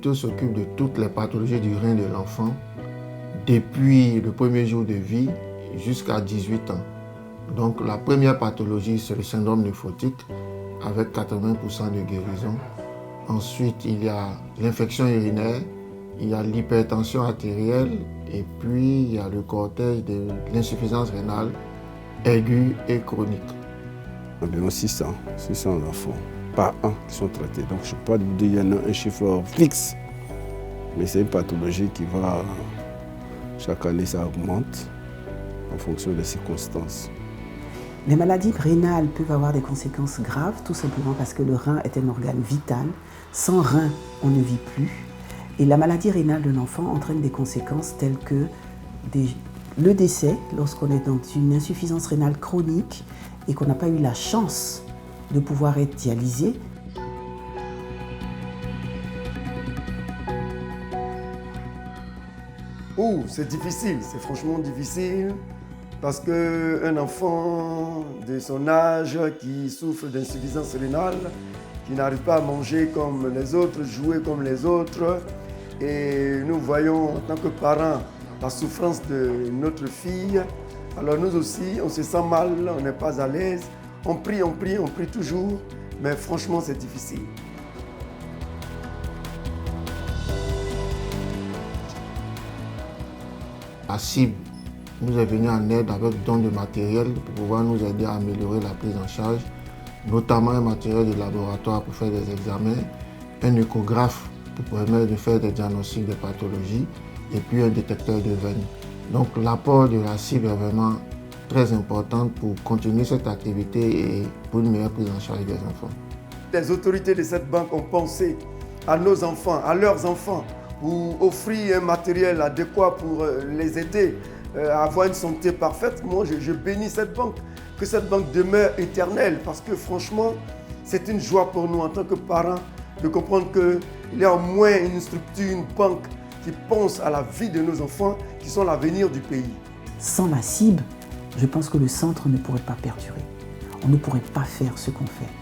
hôpitaux s'occupent de toutes les pathologies du rein de l'enfant depuis le premier jour de vie jusqu'à 18 ans. Donc la première pathologie, c'est le syndrome néphrotique avec 80% de guérison. Ensuite, il y a l'infection urinaire, il y a l'hypertension artérielle et puis il y a le cortège de l'insuffisance rénale aiguë et chronique. Environ 600 enfants par an qui sont traités. Donc je ne peux pas vous dire qu'il y en a un chiffre fixe, mais c'est une pathologie qui va, chaque année ça augmente en fonction des circonstances. Les maladies rénales peuvent avoir des conséquences graves, tout simplement parce que le rein est un organe vital. Sans rein, on ne vit plus. Et la maladie rénale de l'enfant entraîne des conséquences telles que le décès lorsqu'on est dans une insuffisance rénale chronique et qu'on n'a pas eu la chance de pouvoir être dialysé. C'est difficile, c'est franchement difficile. Parce qu'un enfant de son âge qui souffre d'insuffisance rénale, qui n'arrive pas à manger comme les autres, jouer comme les autres, et nous voyons en tant que parents la souffrance de notre fille, alors nous aussi on se sent mal, on n'est pas à l'aise, on prie toujours, mais franchement c'est difficile. La cible nous est venue en aide avec don de matériel pour pouvoir nous aider à améliorer la prise en charge, notamment un matériel de laboratoire pour faire des examens, un échographe pour permettre de faire des diagnostics de pathologies et puis un détecteur de veine. Donc l'apport de la cible est vraiment très important pour continuer cette activité et pour une meilleure prise en charge des enfants. Les autorités de cette banque ont pensé à nos enfants, à leurs enfants, pour offrir un matériel adéquat pour les aider à avoir une santé parfaite. Moi, je bénis cette banque, que cette banque demeure éternelle, parce que franchement, c'est une joie pour nous en tant que parents de comprendre qu'il y a au moins une structure, une banque qui pense à la vie de nos enfants, qui sont l'avenir du pays. Sans la cible, je pense que le centre ne pourrait pas perdurer. On ne pourrait pas faire ce qu'on fait.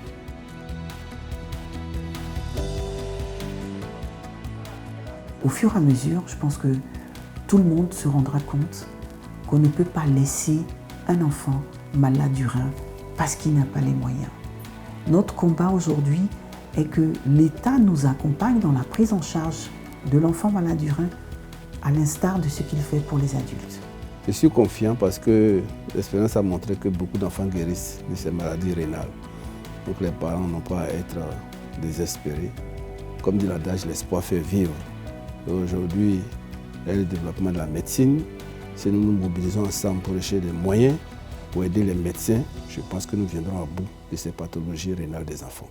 Au fur et à mesure, je pense que tout le monde se rendra compte qu'on ne peut pas laisser un enfant malade du rein parce qu'il n'a pas les moyens. Notre combat aujourd'hui est que l'État nous accompagne dans la prise en charge de l'enfant malade du rein, à l'instar de ce qu'il fait pour les adultes. Je suis confiant parce que l'expérience a montré que beaucoup d'enfants guérissent de ces maladies rénales. Donc les parents n'ont pas à être désespérés. Comme dit l'adage, l'espoir fait vivre. Aujourd'hui, il y a le développement de la médecine. Si nous nous mobilisons ensemble pour chercher des moyens pour aider les médecins, je pense que nous viendrons à bout de ces pathologies rénales des enfants.